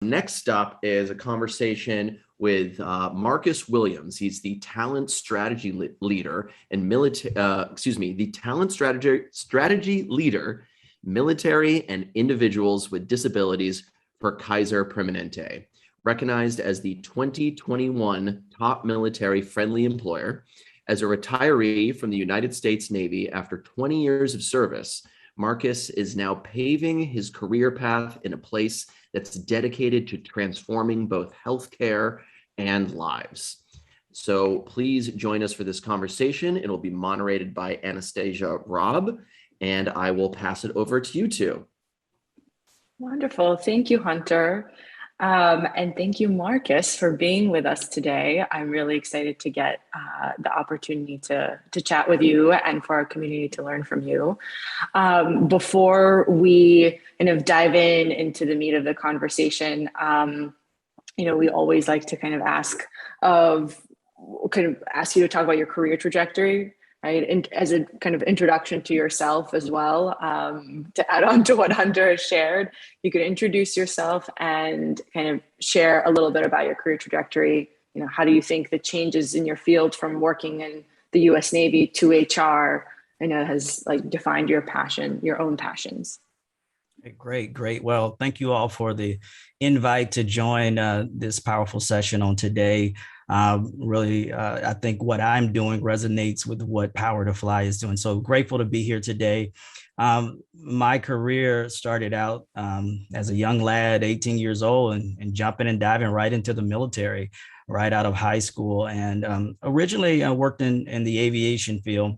Next up is a conversation with Marcus Williams. He's the talent strategy leader and the talent strategy leader, military and individuals with disabilities for Kaiser Permanente, recognized as the 2021 top military friendly employer. As a retiree from the United States Navy after 20 years of service, Marcus is now paving his career path in a place that's dedicated to transforming both healthcare and lives. So please join us for this conversation. It'll be moderated by Anastasia Robb, and I will pass it over to you two. Wonderful. Thank you, Hunter. And thank you, Marcus, for being with us today. I'm really excited to get the opportunity to chat with you and for our community to learn from you. Before we kind of dive into the meat of the conversation, we always like to kind of ask you to talk about your career trajectory, right? And as a kind of introduction to yourself as well, to add on to what Hunter has shared, you could introduce yourself and kind of share a little bit about your career trajectory. How do you think the changes in your field from working in the U.S. Navy to HR, has defined your passion, your own passions? Great. Well, thank you all for the invite to join this powerful session on today. I think what I'm doing resonates with what Power to Fly is doing. So grateful to be here today. My career started out as a young lad, 18 years old, and jumping and diving right into the military right out of high school. And originally I worked in the aviation field.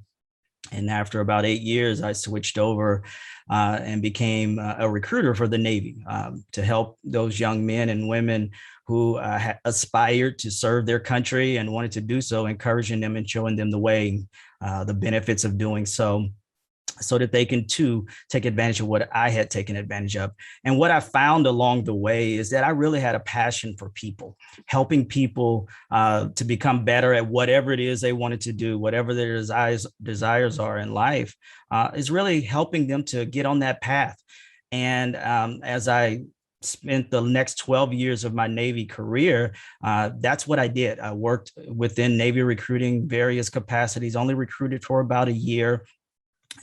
And after about 8 years, I switched over and became a recruiter for the Navy to help those young men and women who aspired to serve their country and wanted to do so, encouraging them and showing them the way, the benefits of doing so that they can too take advantage of what I had taken advantage of. And what I found along the way is that I really had a passion for people, helping people to become better at whatever it is they wanted to do, whatever their desires are in life, is really helping them to get on that path. And as I spent the next 12 years of my Navy career, that's what I did. I worked within Navy recruiting, various capacities, only recruited for about a year.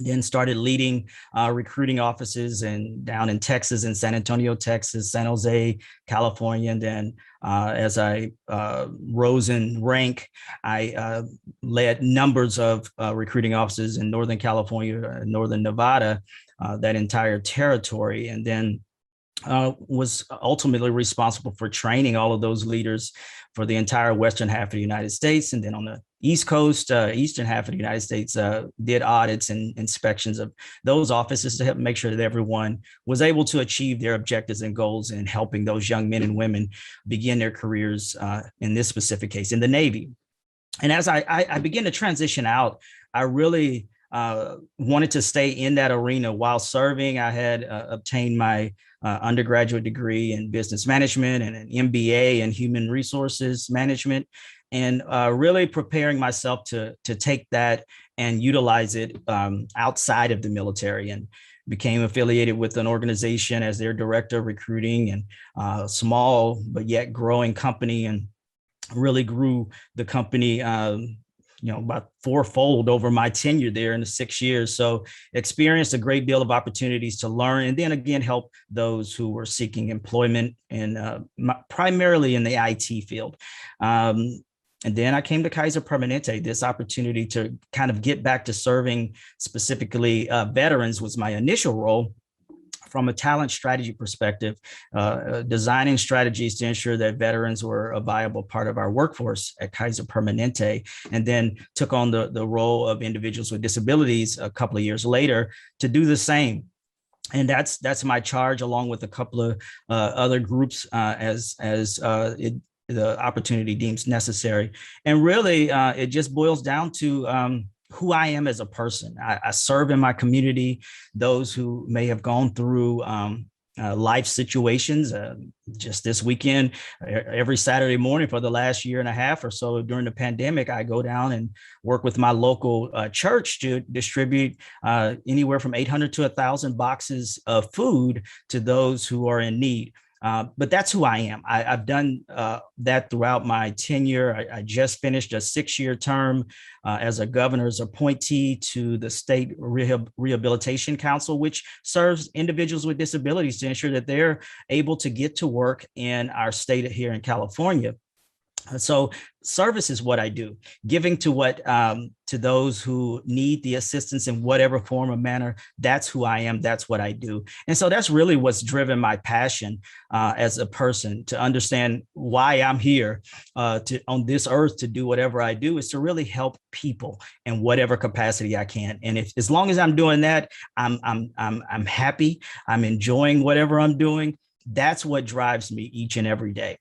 Then started leading recruiting offices down in Texas, in San Antonio, Texas, San Jose, California. And then as I rose in rank, I led numbers of recruiting offices in Northern California, Northern Nevada, that entire territory. And then was ultimately responsible for training all of those leaders for the entire western half of the United States. And then on the East Coast, eastern half of the United States, did audits and inspections of those offices to help make sure that everyone was able to achieve their objectives and goals in helping those young men and women begin their careers, in this specific case, in the Navy. And as I began to transition out, I really wanted to stay in that arena while serving. I had obtained my undergraduate degree in business management and an MBA in human resources management, and really preparing myself to take that and utilize it outside of the military, and became affiliated with an organization as their director of recruiting, and a small but yet growing company, and really grew the company about fourfold over my tenure there in the 6 years. So experienced a great deal of opportunities to learn, and then again, help those who were seeking employment primarily in the IT field. And then I came to Kaiser Permanente. This opportunity to kind of get back to serving specifically veterans was my initial role. From a talent strategy perspective, designing strategies to ensure that veterans were a viable part of our workforce at Kaiser Permanente, and then took on the role of individuals with disabilities a couple of years later to do the same. And that's my charge, along with a couple of other groups as the opportunity deems necessary. And really, it just boils down to who I am as a person. I serve in my community, those who may have gone through life situations. Just this weekend, every Saturday morning for the last year and a half or so during the pandemic, I go down and work with my local church to distribute anywhere from 800 to 1,000 boxes of food to those who are in need. But that's who I am. I've done that throughout my tenure. I just finished a 6-year term as a governor's appointee to the State Rehabilitation Council, which serves individuals with disabilities to ensure that they're able to get to work in our state here in California. So service is what I do, giving to those who need the assistance in whatever form or manner. That's who I am. That's what I do. And so that's really what's driven my passion as a person, to understand why I'm here on this earth to do whatever I do, is to really help people in whatever capacity I can. And as long as I'm doing that, I'm happy. I'm enjoying whatever I'm doing. That's what drives me each and every day.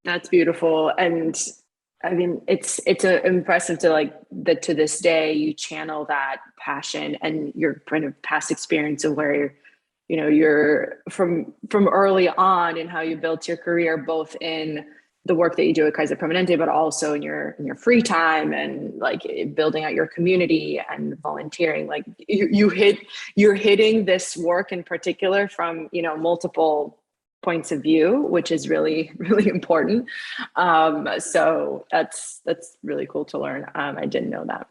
That's beautiful. And I mean, it's impressive to that to this day, you channel that passion and your kind of past experience of where, you're from early on and how you built your career, both in the work that you do at Kaiser Permanente, but also in your free time and building out your community and volunteering. Like you're hitting this work in particular from, multiple points of view, which is really, really important. So that's really cool to learn. I didn't know that.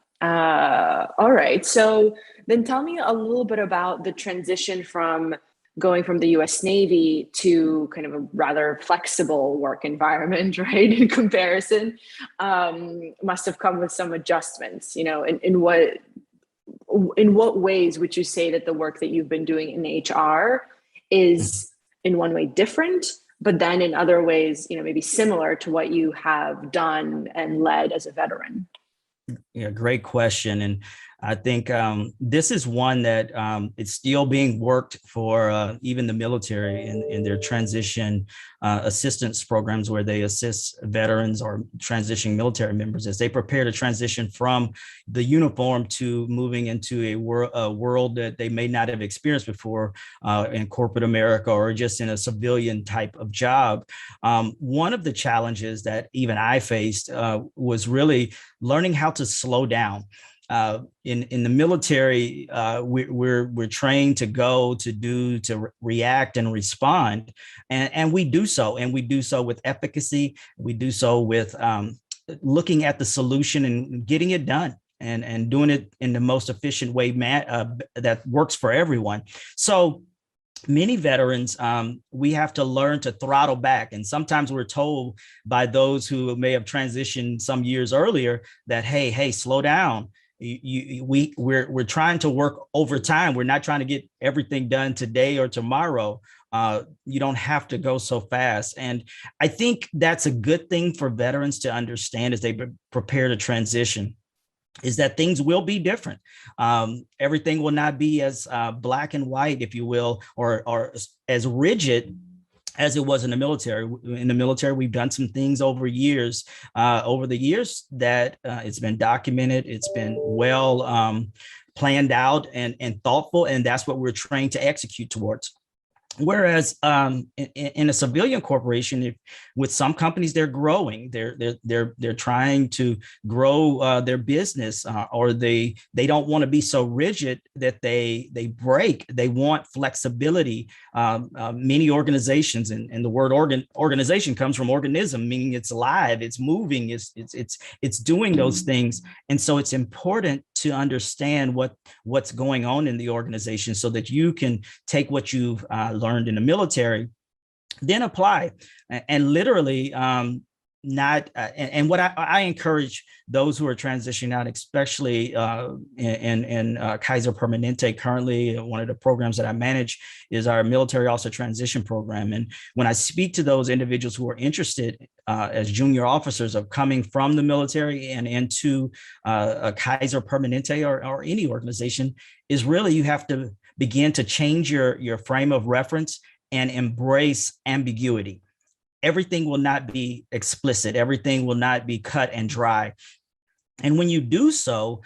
All right. So then tell me a little bit about the transition from going from the US Navy to kind of a rather flexible work environment, right? In comparison, must have come with some adjustments, in what ways would you say that the work that you've been doing in HR is in one way different, but then in other ways, maybe similar to what you have done and led as a veteran? Yeah, great question. And I think this is one that it's still being worked for even the military in their transition assistance programs, where they assist veterans or transitioning military members as they prepare to transition from the uniform to moving into a world that they may not have experienced before in corporate America or just in a civilian type of job. One of the challenges that even I faced was really learning how to slow down. In the military, we're trained to go, to do, to react and respond, and we do so, with efficacy. We do so with looking at the solution and getting it done, and doing it in the most efficient way that works for everyone. So many veterans, we have to learn to throttle back. And sometimes we're told by those who may have transitioned some years earlier that, hey, slow down. We're trying to work overtime. We're not trying to get everything done today or tomorrow. You don't have to go so fast. And I think that's a good thing for veterans to understand as they prepare to transition, is that things will be different. Everything will not be as black and white, if you will, or as rigid as it was in the military. In the military, we've done some things over the years that it's been documented. It's been well planned out and thoughtful, and that's what we're trained to execute towards. Whereas in a civilian corporation, with some companies, they're growing, they're trying to grow their business, or they don't want to be so rigid that they break. They want flexibility. Many organizations, and the word organization comes from organism, meaning it's alive, it's moving, it's doing those things. And so it's important to understand what's going on in the organization, so that you can take what you've learned in the military, then apply, and literally and what I encourage those who are transitioning out, especially in Kaiser Permanente. Currently, one of the programs that I manage is our military officer transition program. And when I speak to those individuals who are interested as junior officers of coming from the military and into a Kaiser Permanente or any organization, is really you have to begin to change your frame of reference and embrace ambiguity. Everything will not be explicit. Everything will not be cut and dry. And when you do so,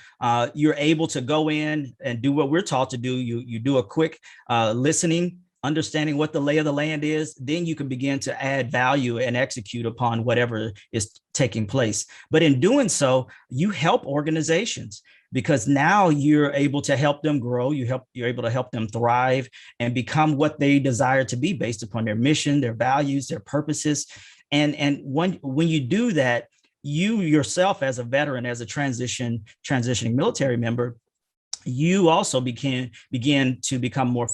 you're able to go in and do what we're taught to do. You do a quick listening, understanding what the lay of the land is. Then you can begin to add value and execute upon whatever is taking place. But in doing so, you help organizations, because now you're able to help them grow. You're able to help them thrive and become what they desire to be based upon their mission, their values, their purposes. And when you do that, you yourself as a veteran, as a transitioning military member, you also begin to become more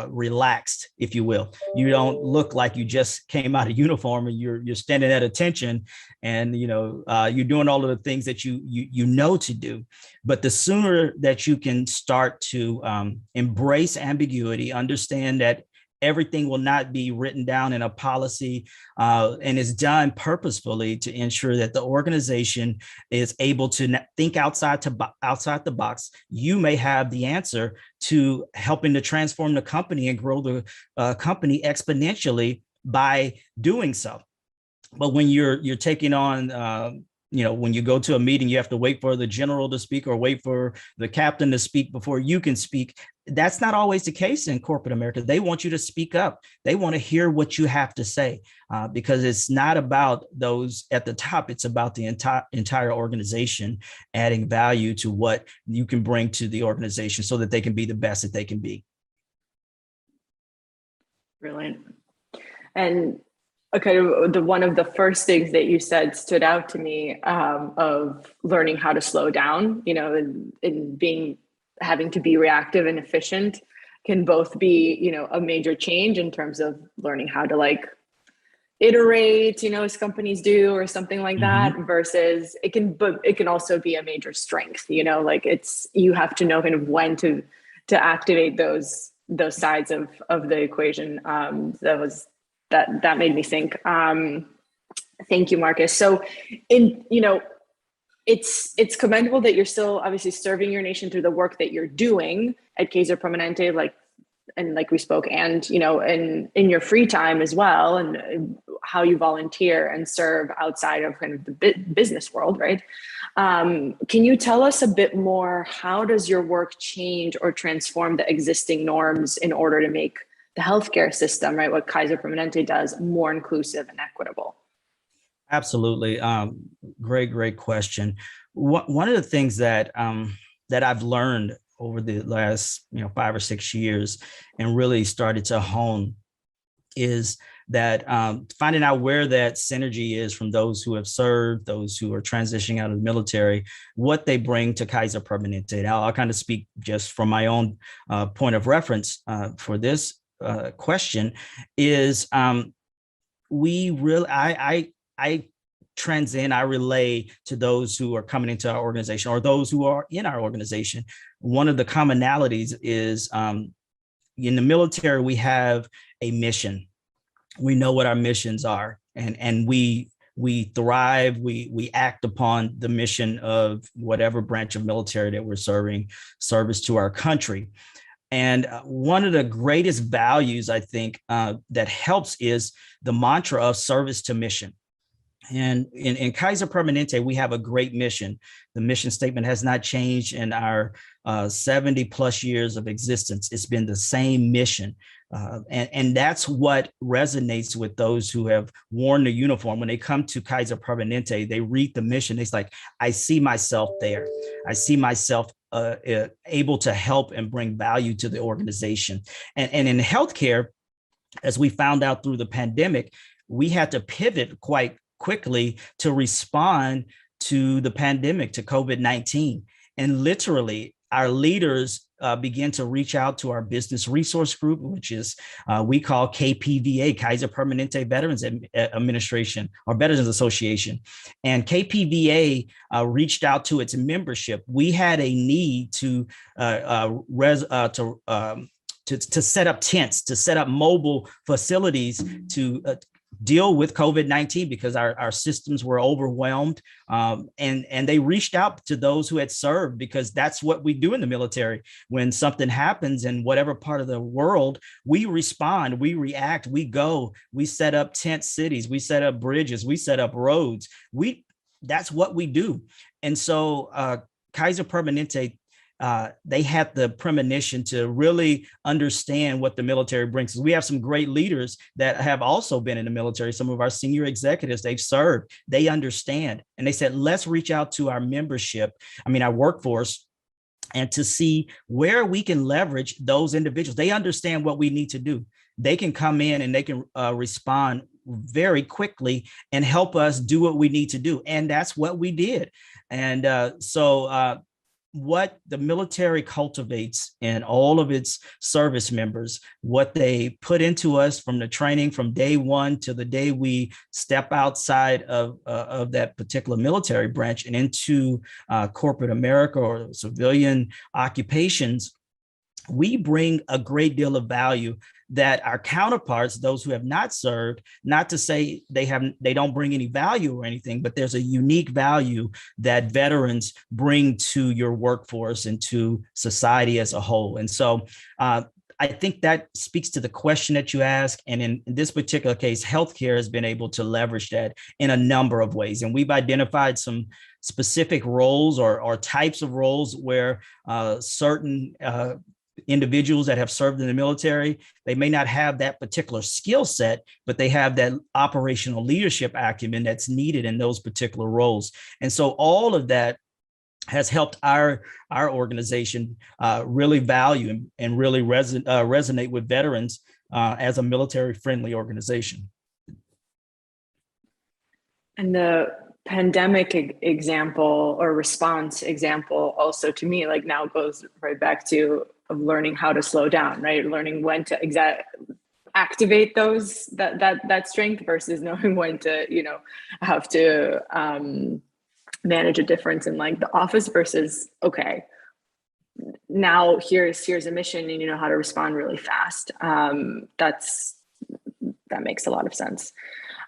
relaxed, if you will. You don't look like you just came out of uniform and you're standing at attention, and you're doing all of the things that you know to do. But the sooner that you can start to embrace ambiguity, understand that everything will not be written down in a policy and is done purposefully to ensure that the organization is able to think outside the box. You may have the answer to helping to transform the company and grow the company exponentially by doing so. But when you're taking on when you go to a meeting, you have to wait for the general to speak or wait for the captain to speak before you can speak. That's not always the case in corporate America. They want you to speak up. They want to hear what you have to say because it's not about those at the top. It's about the entire organization adding value to what you can bring to the organization so that they can be the best that they can be. Brilliant. And one of the first things that you said stood out to me of learning how to slow down, and having to be reactive and efficient can both be, a major change in terms of learning how to iterate, as companies do or something like that, versus it can also be a major strength, you have to know kind of when to activate those sides of the equation. That made me think. Thank you, Marcus. So it's commendable that you're still obviously serving your nation through the work that you're doing at Kaiser Permanente, like we spoke, and in your free time as well, and how you volunteer and serve outside of kind of the business world, right? Can you tell us a bit more? How does your work change or transform the existing norms in order to make the healthcare system, right, what Kaiser Permanente does, more inclusive and equitable? Absolutely. Great question. One of the things that I've learned over the last 5 or 6 years and really started to hone is that finding out where that synergy is from those who have served, those who are transitioning out of the military, what they bring to Kaiser Permanente. Now, I'll kind of speak just from my own point of reference for this question is I transcend, I relay to those who are coming into our organization or those who are in our organization. One of the commonalities is in the military, we have a mission. We know what our missions are, and we thrive, we act upon the mission of whatever branch of military that we're serving, service to our country. And one of the greatest values, I think, that helps is the mantra of service to mission. And in Kaiser Permanente, we have a great mission. The mission statement has not changed in our 70 plus years of existence. It's been the same mission. And that's what resonates with those who have worn the uniform. When they come to Kaiser Permanente, they read the mission. It's like, I see myself there. I see myself able to help and bring value to the organization. And in healthcare, as we found out through the pandemic, we had to pivot quite quickly to respond to the pandemic, to COVID-19. And literally, our leaders began to reach out to our business resource group, which is we call KPVA, Kaiser Permanente Veterans Administration or Veterans Association. And KPVA reached out to its membership. We had a need to set up tents, to set up mobile facilities to deal with COVID-19 because our systems were overwhelmed. And they reached out to those who had served because that's what we do in the military. When something happens in whatever part of the world, we respond, we react, we go, we set up tent cities, we set up bridges, we set up roads. That's what we do. And so Kaiser Permanente, they had the premonition to really understand what the military brings. We have some great leaders that have also been in the military. Some of our senior executives, they've served, they understand. And they said, let's reach out to our membership, our workforce, and to see where we can leverage those individuals. They understand what we need to do. They can come in and they can respond very quickly and help us do what we need to do. And that's what we did. And so what the military cultivates in all of its service members, what they put into us from the training from day one to the day we step outside of that particular military branch and into corporate America or civilian occupations, we bring a great deal of value that our counterparts, those who have not served, not to say they don't bring any value or anything, but there's a unique value that veterans bring to your workforce and to society as a whole. And so I think that speaks to the question that you ask. And in this particular case, healthcare has been able to leverage that in a number of ways. And we've identified some specific roles or types of roles where certain individuals that have served in the military, they may not have that particular skill set, but they have that operational leadership acumen that's needed in those particular roles. And so all of that has helped our organization really value and really resonate with veterans as a military-friendly organization. And the pandemic example or response example also, to me, like, now goes right back to of learning how to slow down, right? Learning when to activate that strength versus knowing when to, have to manage a difference in like the office versus, okay, now here's a mission and you know how to respond really fast. That makes a lot of sense.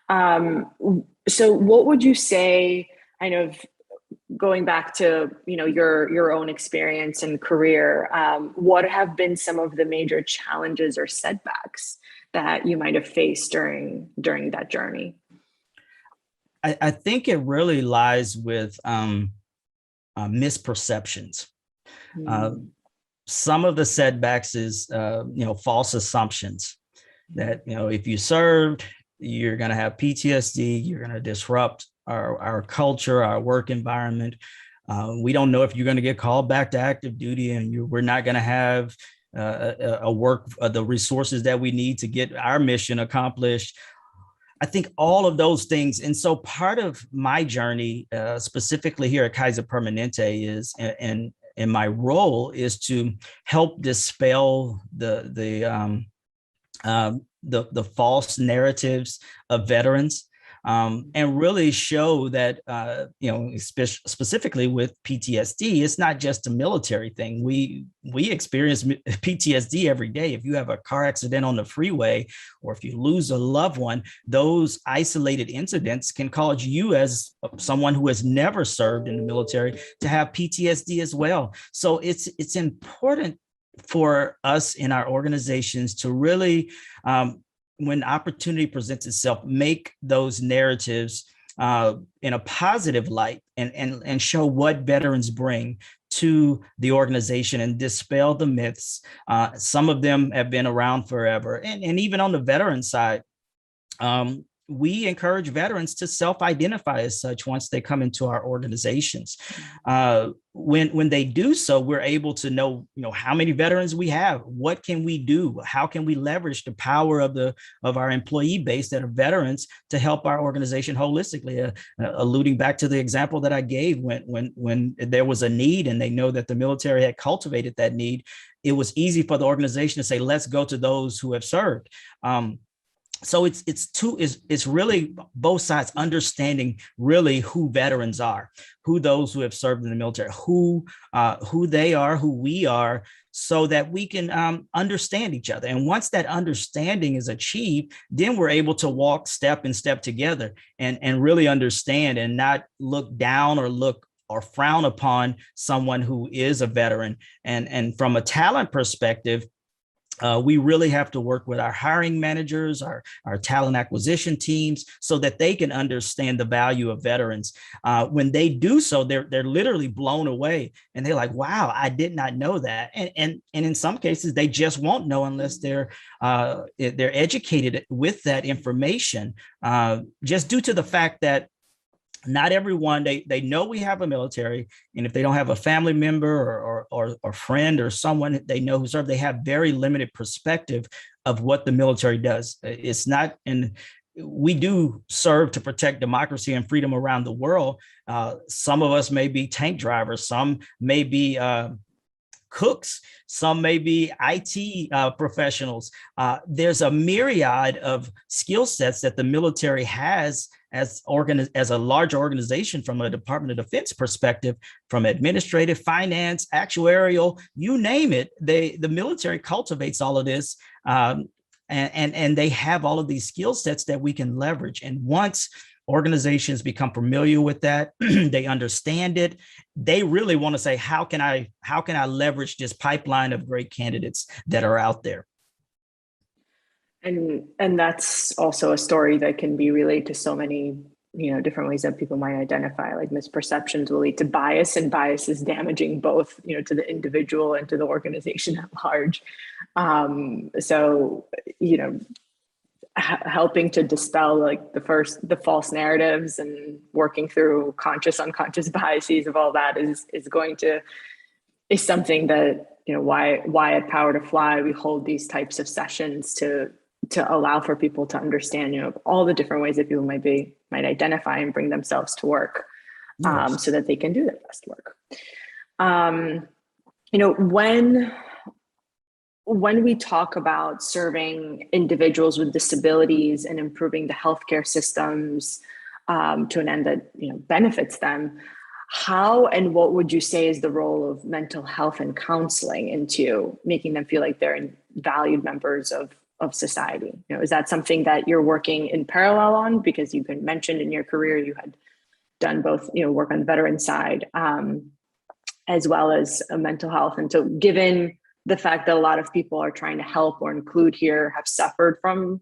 So what would you say, I know, going back to your own experience and career, what have been some of the major challenges or setbacks that you might have faced during that journey? I think it really lies with misperceptions. Some of the setbacks is false assumptions that if you served, you're going to have PTSD, you're going to disrupt our culture, our work environment. We don't know if you're going to get called back to active duty, and we're not going to have the resources that we need to get our mission accomplished. I think all of those things. And so part of my journey, specifically here at Kaiser Permanente, is, and my role is to help dispel the false narratives of veterans. And really show that, specifically with PTSD, it's not just a military thing. We experience PTSD every day. If you have a car accident on the freeway, or if you lose a loved one, those isolated incidents can cause you, as someone who has never served in the military, to have PTSD as well. So it's important for us in our organizations to really, when opportunity presents itself, make those narratives in a positive light and show what veterans bring to the organization and dispel the myths. Some of them have been around forever. And even on the veteran side, we encourage veterans to self-identify as such once they come into our organizations. When they do so, we're able to know, how many veterans we have, what can we do, how can we leverage the power of our employee base that are veterans to help our organization holistically. Alluding back to the example that I gave, when there was a need and they know that the military had cultivated that need, it was easy for the organization to say, let's go to those who have served. So it's really both sides understanding really who veterans are, who those who have served in the military, who they are, who we are, so that we can understand each other. And once that understanding is achieved, then we're able to walk step in step together and really understand and not look down or frown upon someone who is a veteran. And from a talent perspective, we really have to work with our hiring managers, our talent acquisition teams, so that they can understand the value of veterans. When they do so, they're literally blown away, and they're like, "Wow, I did not know that." And in some cases, they just won't know unless they're educated with that information, just due to the fact that not everyone, they know we have a military, and if they don't have a family member or friend or someone they know who served, they have very limited perspective of what the military does. It's not, and we do serve to protect democracy and freedom around the world. Some of us may be tank drivers, some may be cooks, some may be IT professionals. There's a myriad of skill sets that the military has as a large organization from a Department of Defense perspective, from administrative, finance, actuarial, you name it. The military cultivates all of this, and they have all of these skill sets that we can leverage. And once organizations become familiar with that, they understand it, they really want to say, how can I leverage this pipeline of great candidates that are out there? And that's also a story that can be related to so many, different ways that people might identify. Like misperceptions will lead to bias, and bias is damaging both, to the individual and to the organization at large. So, helping to dispel like the false narratives and working through conscious, unconscious biases of all that is something that, why at Power to Fly, we hold these types of sessions to allow for people to understand, all the different ways that people might identify and bring themselves to work, Yes. so that they can do their best work. When we talk about serving individuals with disabilities and improving the healthcare systems to an end that benefits them, how and what would you say is the role of mental health and counseling into making them feel like they're valued members of society? Is that something that you're working in parallel on? Because you've been mentioned in your career, you had done both, work on the veteran side as well as mental health. And so given the fact that a lot of people are trying to help or include here have suffered from,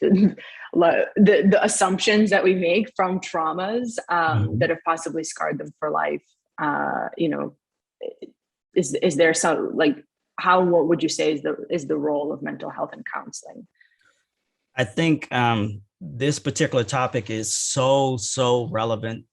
the assumptions that we make from traumas that have possibly scarred them for life, is there some, like, what would you say is the role of mental health and counseling? I think this particular topic is so relevant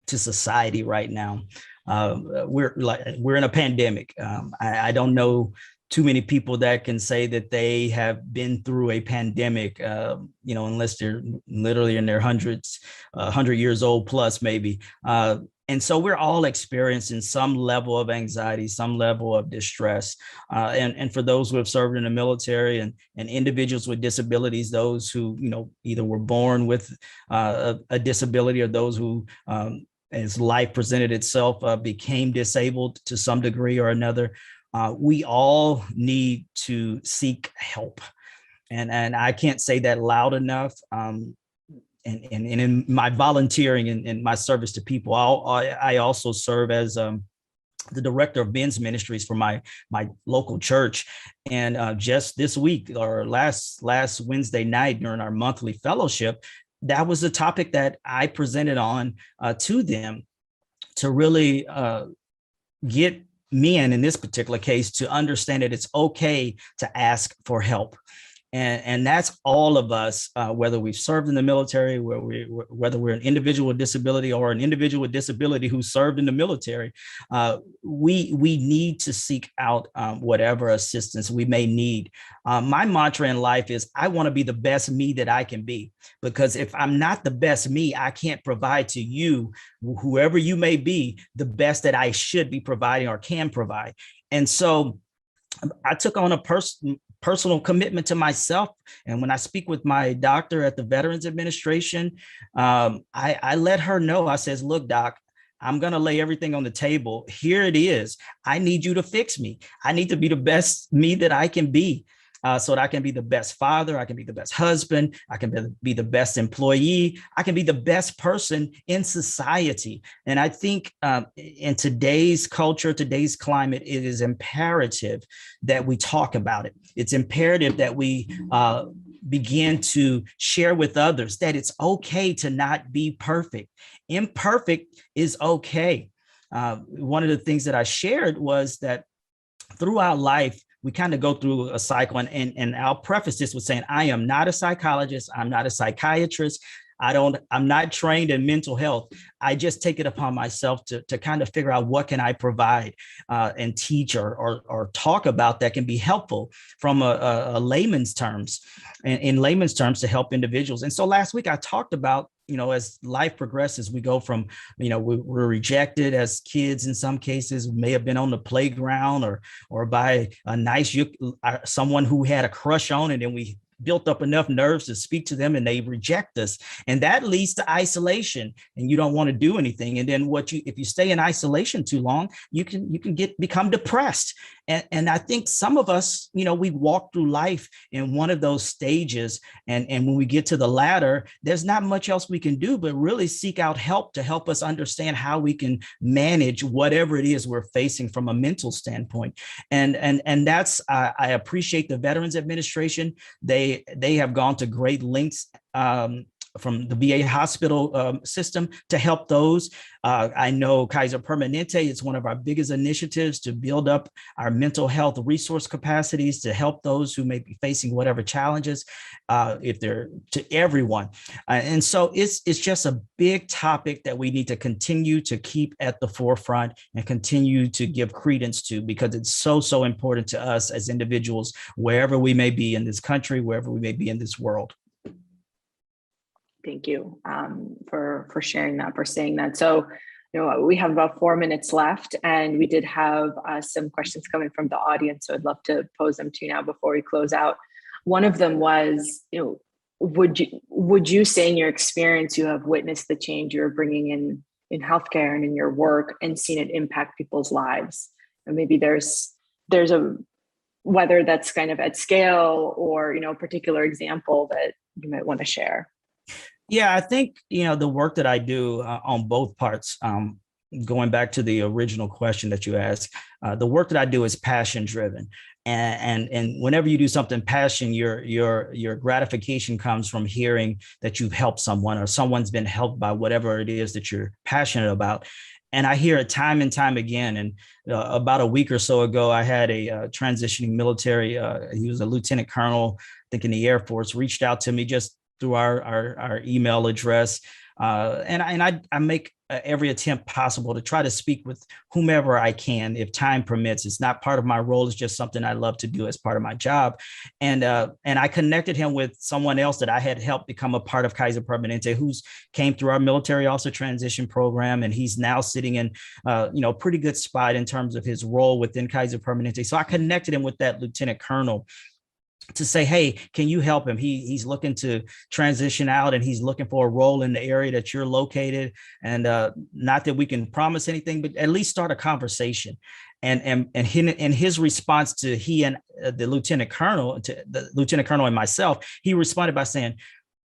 to society right now. We're in a pandemic. I don't know too many people that can say that they have been through a pandemic, unless they're literally in their hundreds, 100 years old plus maybe. And so we're all experiencing some level of anxiety, some level of distress. And for those who have served in the military and individuals with disabilities, those who, either were born with a disability, or those who, as life presented itself, became disabled to some degree or another, we all need to seek help. And I can't say that loud enough. And in my volunteering and my service to people, I also serve as the director of men's ministries for my local church. And just this week, or last Wednesday night during our monthly fellowship, that was the topic that I presented on to them, to really get men in this particular case to understand that it's okay to ask for help. And that's all of us, whether we've served in the military, whether we're an individual with disability or an individual with disability who served in the military, we need to seek out whatever assistance we may need. My mantra in life is, I want to be the best me that I can be, because if I'm not the best me, I can't provide to you, whoever you may be, the best that I should be providing or can provide. And so I took on a personal commitment to myself. And when I speak with my doctor at the Veterans Administration, I let her know, I says, look, doc, I'm going to lay everything on the table. Here it is. I need you to fix me. I need to be the best me that I can be. So that I can be the best father, I can be the best husband, I can be the best employee, I can be the best person in society. And I think in today's culture, today's climate, it is imperative that we talk about it. It's imperative that we begin to share with others that it's okay to not be perfect. Imperfect is okay. One of the things that I shared was that throughout life, we kind of go through a cycle, and I'll preface this with saying, I am not a psychologist. I'm not a psychiatrist. I'm not trained in mental health. I just take it upon myself to kind of figure out what can I provide and teach or talk about that can be helpful from a layman's terms, in layman's terms, to help individuals. And so last week I talked about, as life progresses, we go from, we're rejected as kids in some cases, may have been on the playground or by a nice someone who had a crush on, and then we built up enough nerves to speak to them and they reject us. And that leads to isolation, and you don't want to do anything. And then if you stay in isolation too long, you can become depressed. And I think some of us, we walk through life in one of those stages. And when we get to the latter, there's not much else we can do but really seek out help to help us understand how we can manage whatever it is we're facing from a mental standpoint. And that's, I appreciate the Veterans Administration. They have gone to great lengths from the VA hospital system to help those. I know Kaiser Permanente is one of our biggest initiatives to build up our mental health resource capacities to help those who may be facing whatever challenges, if they're to everyone. And so it's just a big topic that we need to continue to keep at the forefront and continue to give credence to, because it's so important to us as individuals, wherever we may be in this country, wherever we may be in this world. Thank you for sharing that, for saying that. So, we have about 4 minutes left, and we did have some questions coming from the audience. So I'd love to pose them to you now before we close out. One of them was, would you say in your experience you have witnessed the change you're bringing in healthcare and in your work and seen it impact people's lives? And maybe there's a, whether that's kind of at scale or, a particular example that you might want to share. Yeah, I think, the work that I do on both parts, going back to the original question that you asked, the work that I do is passion driven. And whenever you do something passion, your gratification comes from hearing that you've helped someone or someone's been helped by whatever it is that you're passionate about. And I hear it time and time again. And about a week or so ago, I had a transitioning military, he was a lieutenant colonel, I think in the Air Force, reached out to me just through our email address. And I make every attempt possible to try to speak with whomever I can, if time permits. It's not part of my role. It's just something I love to do as part of my job. And I connected him with someone else that I had helped become a part of Kaiser Permanente, who's came through our military officer transition program. And he's now sitting in, a pretty good spot in terms of his role within Kaiser Permanente. So I connected him with that lieutenant colonel to say, hey, can you help him? He's looking to transition out and he's looking for a role in the area that you're located. And not that we can promise anything, but at least start a conversation. And his response to he and the lieutenant colonel and myself, he responded by saying,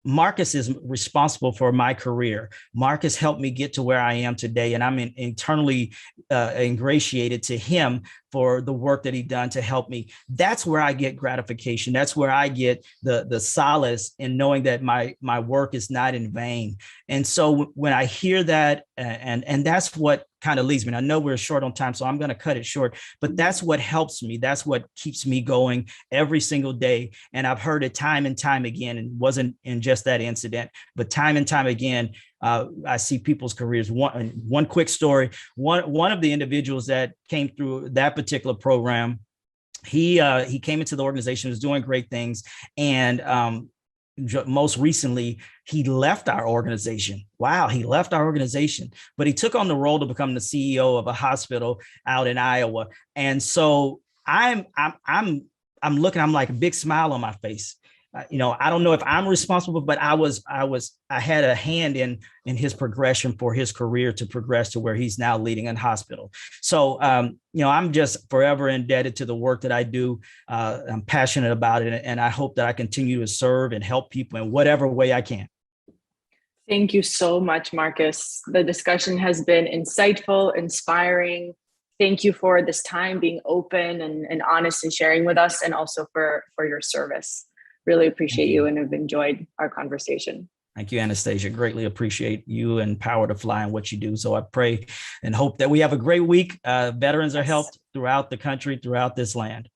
Marcus is responsible for my career. Marcus helped me get to where I am today. And I'm internally ingratiated to him for the work that he done to help me. That's where I get gratification. That's where I get the solace in knowing that my work is not in vain. And so when I hear that, and that's what kind of leads me. And I know we're short on time, so I'm going to cut it short, but that's what helps me. That's what keeps me going every single day. And I've heard it time and time again, and wasn't in just that incident, but time and time again, I see people's careers. One quick story. One of the individuals that came through that particular program, he came into the organization, was doing great things, and most recently, he left our organization. Wow, he left our organization, but he took on the role to become the CEO of a hospital out in Iowa. And so I'm looking, I'm like a big smile on my face. I don't know if I'm responsible, but I had a hand in his progression for his career to progress to where he's now leading a hospital. So, I'm just forever indebted to the work that I do. I'm passionate about it, and I hope that I continue to serve and help people in whatever way I can. Thank you so much, Marcus. The discussion has been insightful, inspiring. Thank you for this time being open and honest and sharing with us, and also for your service. Really appreciate you and have enjoyed our conversation. Thank you, Anastasia. Greatly appreciate you and Power to Fly and what you do. So I pray and hope that we have a great week. Veterans are helped throughout the country, throughout this land.